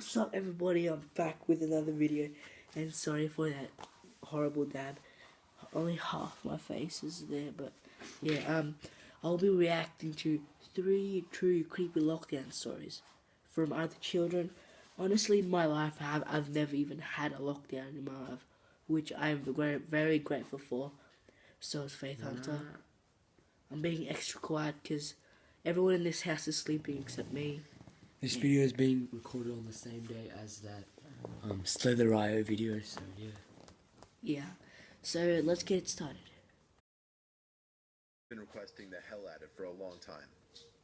What's up, everybody? I'm back with another video, and sorry for that horrible dab. Only half my face is there, but yeah, I'll be reacting to 3 true creepy lockdown stories from either children. Honestly, in my life, I've never even had a lockdown in my life, which I am very grateful for. So is Faithhunter. I'm being extra quiet because everyone in this house is sleeping except me. This video is being recorded on the same day as that Slither.io video, so yeah. Yeah, so let's get started. Been requesting the hell out of it for a long time.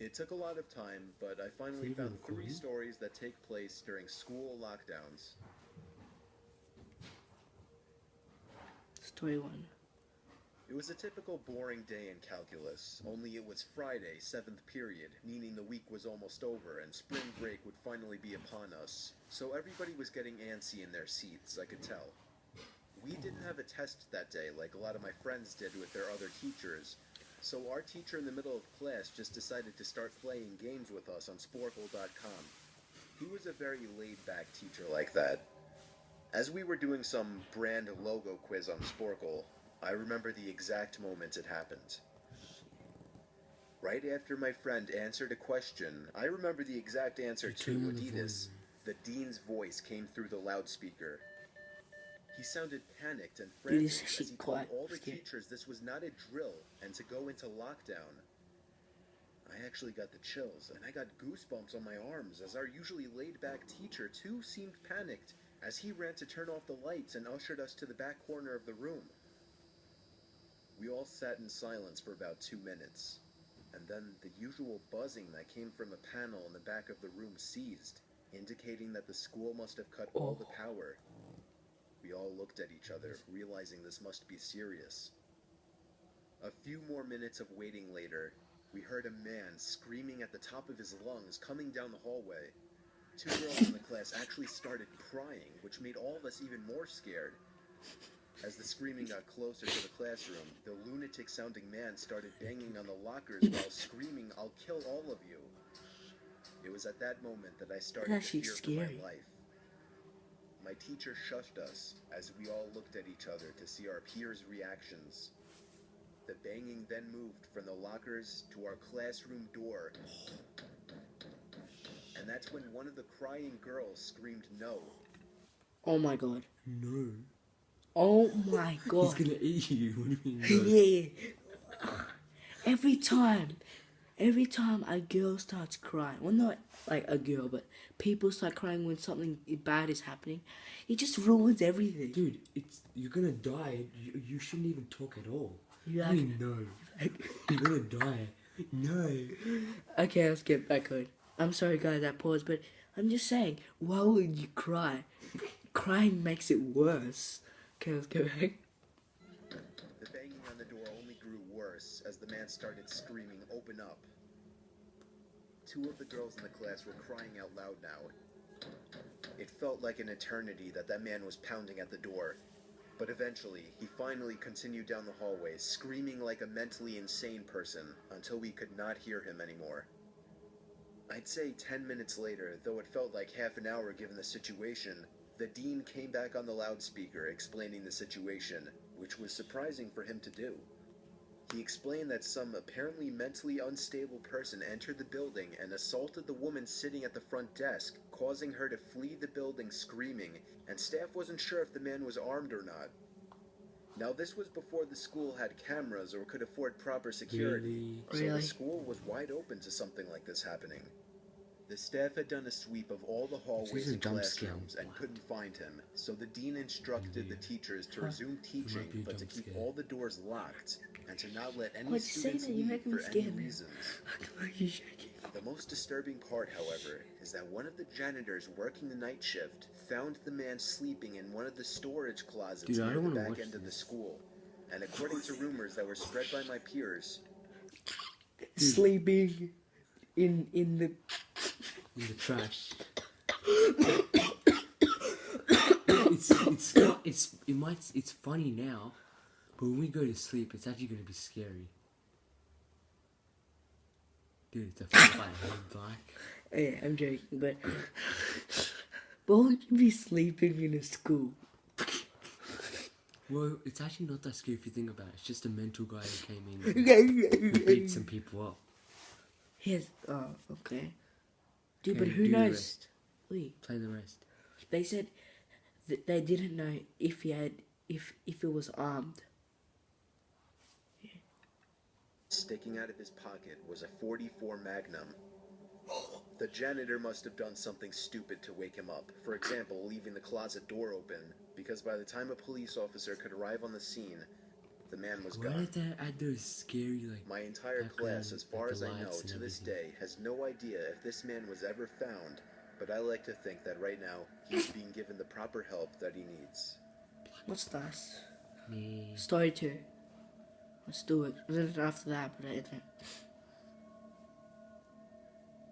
It took a lot of time, but I finally found 3 stories that take place during school lockdowns. Story 1. It was a typical boring day in calculus, only it was Friday, 7th period, meaning the week was almost over and spring break would finally be upon us. So everybody was getting antsy in their seats, I could tell. We didn't have a test that day like a lot of my friends did with their other teachers, so our teacher in the middle of class just decided to start playing games with us on Sporkle.com. He was a very laid-back teacher like that. As we were doing some brand logo quiz on Sporkle, I remember the exact moment it happened. Right after my friend answered a question, I remember the exact answer to Adidas. The dean's voice came through the loudspeaker. He sounded panicked and frantic as he told all the teachers this was not a drill and to go into lockdown. I actually got the chills, and I got goosebumps on my arms as our usually laid-back teacher too seemed panicked as he ran to turn off the lights and ushered us to the back corner of the room. We all sat in silence for about 2 minutes, and then the usual buzzing that came from a panel in the back of the room ceased, indicating that the school must have cut all the power. We all looked at each other, realizing this must be serious. A few more minutes of waiting later, we heard a man screaming at the top of his lungs coming down the hallway. 2 girls in the class actually started crying, which made all of us even more scared. As the screaming got closer to the classroom, the lunatic-sounding man started banging on the lockers while screaming, "I'll kill all of you." It was at that moment that I started to fear for my life. My teacher shushed us as we all looked at each other to see our peers' reactions. The banging then moved from the lockers to our classroom door. And that's when one of the crying girls screamed no. Oh my god. No. Oh my god. He's gonna eat you. What do you mean no? Yeah. Every time a girl starts crying, well, not like a girl, but people start crying when something bad is happening, it just ruins everything. Dude, you're gonna die. You shouldn't even talk at all. You I mean, no. You're gonna die. No. Okay, let's get back on. I'm sorry, guys, I paused, but I'm just saying, why would you cry? Crying makes it worse. Okay, let's go back. The banging on the door only grew worse as the man started screaming, "Open up." 2 of the girls in the class were crying out loud now. It felt like an eternity that man was pounding at the door. But eventually, he finally continued down the hallway, screaming like a mentally insane person until we could not hear him anymore. I'd say 10 minutes later, though it felt like half an hour given the situation, the dean came back on the loudspeaker explaining the situation, which was surprising for him to do. He explained that some apparently mentally unstable person entered the building and assaulted the woman sitting at the front desk, causing her to flee the building screaming, and staff wasn't sure if the man was armed or not. Now, this was before the school had cameras or could afford proper security, so the school was wide open to something like this happening. The staff had done a sweep of all the hallways and classrooms and couldn't find him, so the dean instructed the teachers to resume teaching, but to keep all the doors locked, and to not let any students leave for any reasons. The most disturbing part, however, is that one of the janitors working the night shift found the man sleeping in one of the storage closets near the back end of the school, and according to rumors that were spread by my peers, sleeping in the trash. It's funny now, but when we go to sleep, it's actually gonna be scary. Dude, it's a fire black. Yeah, I'm joking, but But would you be sleeping in a school? Well, it's actually not that scary if you think about it. It's just a mental guy who came in who beat some people up. Yes. Oh, okay. Dude, Okay, but who do the knows? rest. Wait. Play the rest. They said that they didn't know if he had if it was armed. Sticking out of his pocket was a .44 Magnum. The janitor must have done something stupid to wake him up. For example, leaving the closet door open, because by the time a police officer could arrive on the scene, the man was Why gone. did they add those scary, like... My entire background, class, as far like as the I know lights and to this everything? day, has no idea if this man was ever found, but I like to think that right now he's being given the proper help that he needs. What's this? Yeah. Story 2. Let's do it. And then after that, but I didn't.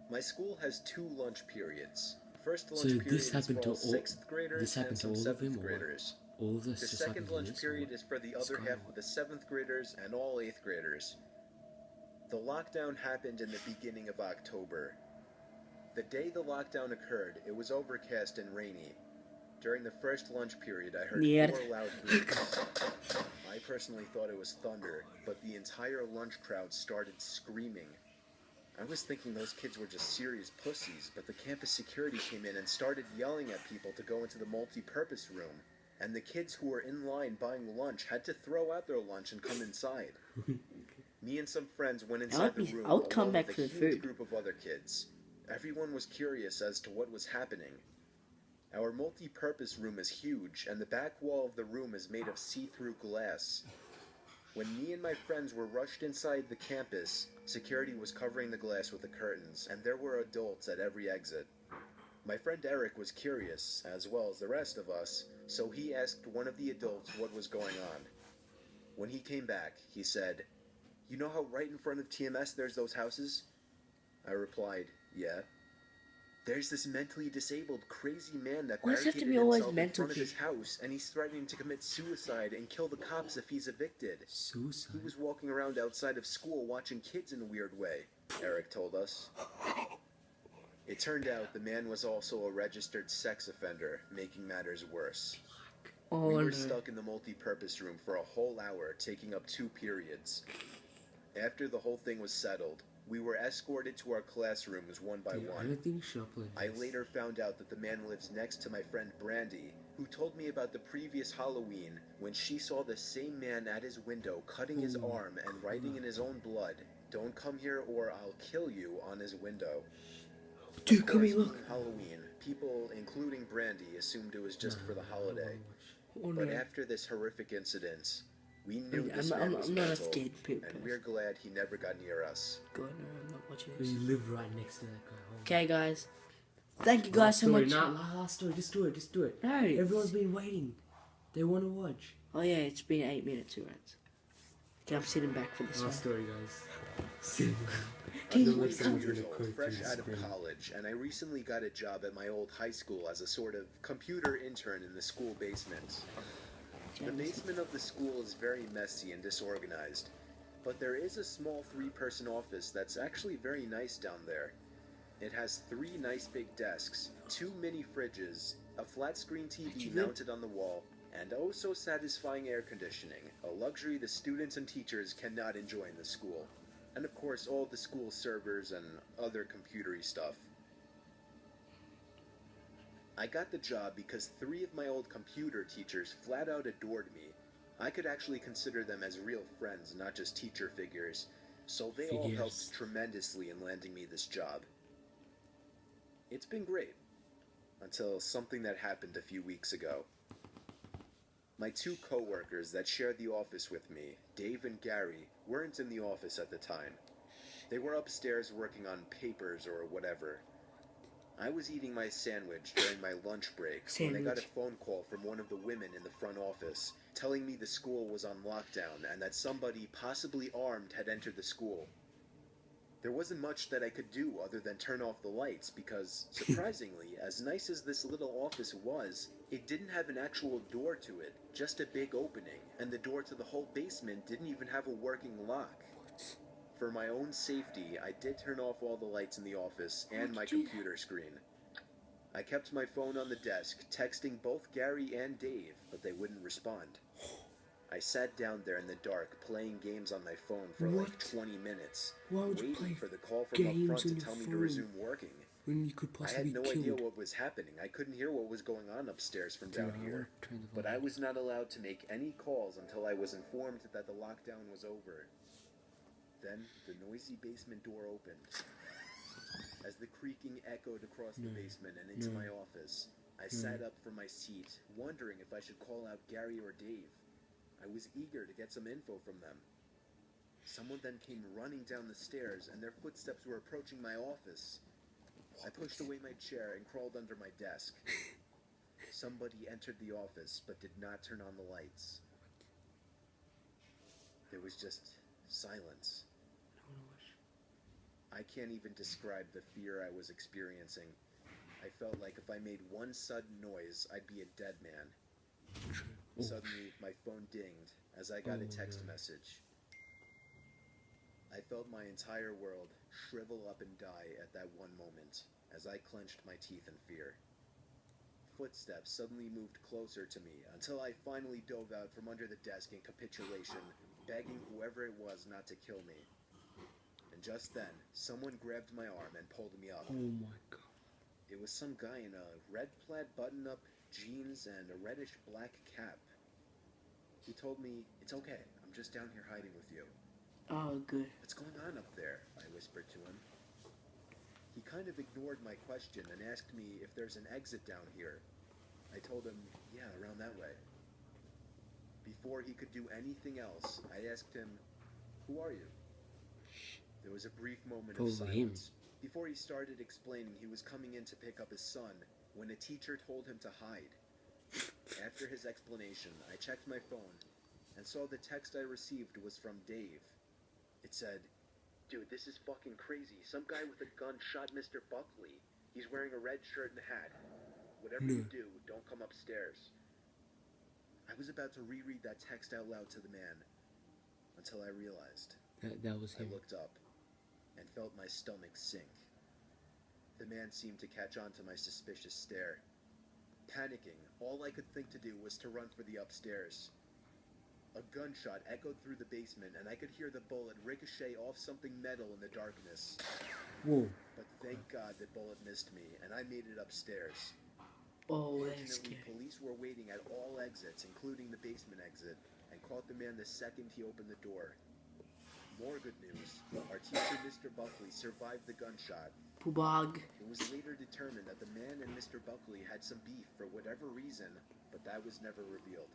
My school has 2 lunch periods. First lunch So period this is happened for to all all... 6th graders This and happened to some all of 7th them, or what? graders. All of this The just second happened to lunch this, or period what? is for the What's other going half on? of the 7th graders and all 8th graders. The lockdown happened in the beginning of October. The day the lockdown occurred, it was overcast and rainy. During the first lunch period, I heard Mierda. 4 loud booms. I personally thought it was thunder, but the entire lunch crowd started screaming. I was thinking those kids were just serious pussies, but the campus security came in and started yelling at people to go into the multi-purpose room. And the kids who were in line buying lunch had to throw out their lunch and come inside. Me and some friends went inside the room I would come along back with for a the huge food. group of other kids. Everyone was curious as to what was happening. Our multi-purpose room is huge, and the back wall of the room is made of see-through glass. When me and my friends were rushed inside the campus, security was covering the glass with the curtains, and there were adults at every exit. My friend Eric was curious, as well as the rest of us, so he asked one of the adults what was going on. When he came back, he said, "You know how right in front of TMS there's those houses?" I replied, "Yeah." "There's this mentally disabled, crazy man that Why does it have to barricaded be always himself in mental front of his people? house, and he's threatening to commit suicide and kill the cops if he's evicted. Suicide? He was walking around outside of school watching kids in a weird way," Eric told us. It turned out the man was also a registered sex offender, making matters worse. Oh We were no. stuck in the multi-purpose room for a whole hour, taking up 2 periods. After the whole thing was settled, we were escorted to our classrooms one by Dude, I one. don't think you should upload I this. later found out that the man lives next to my friend Brandy, who told me about the previous Halloween when she saw the same man at his window cutting his Oh, arm and writing in his own blood, "Don't come here or I'll kill you," on his window. Dude, Of come course, here, look. being Halloween, people, including Brandy, assumed it was just for the holiday. Oh But no. after this horrific incident, we knew I'm- this I'm- man I'm- was I'm not a mental, scared and person. we're glad he never got near us. God, no, I'm not watching You this. live right next to that guy. Oh. Okay, guys. Thank you guys Last so story, much. Not last story. Just do it. Just do it. No. Everyone's been waiting. They want to watch. Oh yeah, it's been 8 minutes, alright. Okay, I'm sitting back for this one. Last story, guys. Sit Can I'm you- 22 years gonna old, quote fresh you out of screen. college, and I recently got a job at my old high school as a sort of computer intern in the school basement. The basement of the school is very messy and disorganized, but there is a small 3-person office that's actually very nice down there. It has 3 nice big desks, 2 mini fridges, a flat screen TV Actually, mounted on the wall, and oh so satisfying air conditioning, a luxury the students and teachers cannot enjoy in the school. And of course all the school servers and other computery stuff. I got the job because 3 of my old computer teachers flat out adored me. I could actually consider them as real friends, not just teacher figures, so they all helped tremendously in landing me this job. It's been great, until something that happened a few weeks ago. My 2 co-workers that shared the office with me, Dave and Gary, weren't in the office at the time. They were upstairs working on papers or whatever. I was eating my sandwich during my lunch break when I got a phone call from one of the women in the front office telling me the school was on lockdown and that somebody, possibly armed, had entered the school. There wasn't much that I could do other than turn off the lights because, surprisingly, as nice as this little office was, it didn't have an actual door to it, just a big opening, and the door to the whole basement didn't even have a working lock. For my own safety, I did turn off all the lights in the office and my computer screen. I kept my phone on the desk, texting both Gary and Dave, but they wouldn't respond. I sat down there in the dark, playing games on my phone for like What? 20 minutes, Why would you waiting play for the call from up games front to on your tell me to phone? resume working. When you could I possibly had no be idea killed. what was happening. I couldn't hear what was going on upstairs from Dude, down I here. wanna turn the But I volume. was not allowed to make any calls until I was informed that the lockdown was over. Then the noisy basement door opened. As the creaking echoed across the basement and into my office, I sat up from my seat, wondering if I should call out Gary or Dave. I was eager to get some info from them. Someone then came running down the stairs, and their footsteps were approaching my office. I pushed away my chair and crawled under my desk. Somebody entered the office, but did not turn on the lights. There was just silence. I can't even describe the fear I was experiencing. I felt like if I made one sudden noise, I'd be a dead man. Suddenly, my phone dinged as I got a text message. I felt my entire world shrivel up and die at that one moment as I clenched my teeth in fear. Footsteps suddenly moved closer to me until I finally dove out from under the desk in capitulation, begging whoever it was not to kill me. And just then, someone grabbed my arm and pulled me up. Oh my god. It was some guy in a red plaid button-up, jeans, and a reddish-black cap. He told me, "It's okay, I'm just down here hiding with you." Oh, good. "What's going on up there?" I whispered to him. He kind of ignored my question and asked me if there's an exit down here. I told him, "Yeah, around that way." Before he could do anything else, I asked him, "Who are you?" There was a brief moment of Probably him. silence. Before he started explaining, he was coming in to pick up his son when a teacher told him to hide. After his explanation, I checked my phone and saw the text I received was from Dave. It said, "Dude, this is fucking crazy. Some guy with a gun shot Mr. Buckley. He's wearing a red shirt and a hat. Whatever you do, don't come upstairs." I was about to reread that text out loud to the man until I realized. That was I him. looked up and felt my stomach sink. The man seemed to catch on to my suspicious stare. Panicking, all I could think to do was to run for the upstairs. A gunshot echoed through the basement, and I could hear the bullet ricochet off something metal in the darkness. Whoa. But thank God the bullet missed me, and I made it upstairs. Oh, that's Fortunately, scary. police were waiting at all exits, including the basement exit, and caught the man the second he opened the door. More good news. Our teacher, Mr. Buckley, survived the gunshot. Pubag. It was later determined that the man and Mr. Buckley had some beef for whatever reason, but that was never revealed.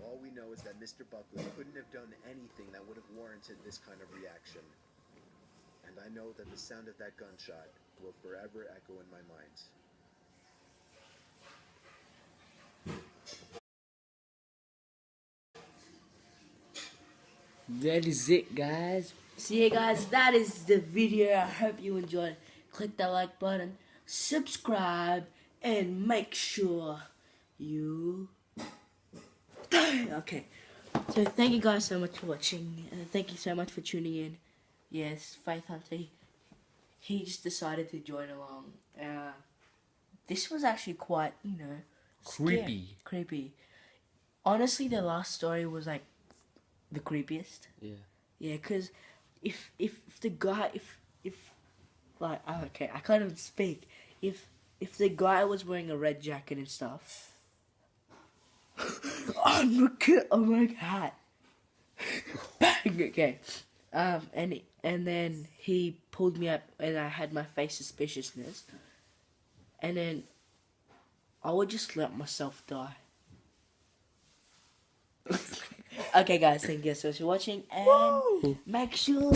All we know is that Mr. Buckley couldn't have done anything that would have warranted this kind of reaction. And I know that the sound of that gunshot will forever echo in my mind. That is it, guys. So yeah, guys, that is the video. I hope you enjoyed. Click that like button, subscribe, and make sure you... Okay. So thank you guys so much for watching. Thank you so much for tuning in. Yes, Faithhunter. He just decided to join along. This was actually quite, Creepy. scary. Creepy. Honestly, the last story was like the creepiest. Yeah. Yeah, cause if the guy like okay, I can't even speak. If the guy was wearing a red jacket and stuff. Oh my god. Bang, okay. And then he pulled me up and I had my face suspiciousness. And then I would just let myself die. Okay guys, thank you so much for watching and make sure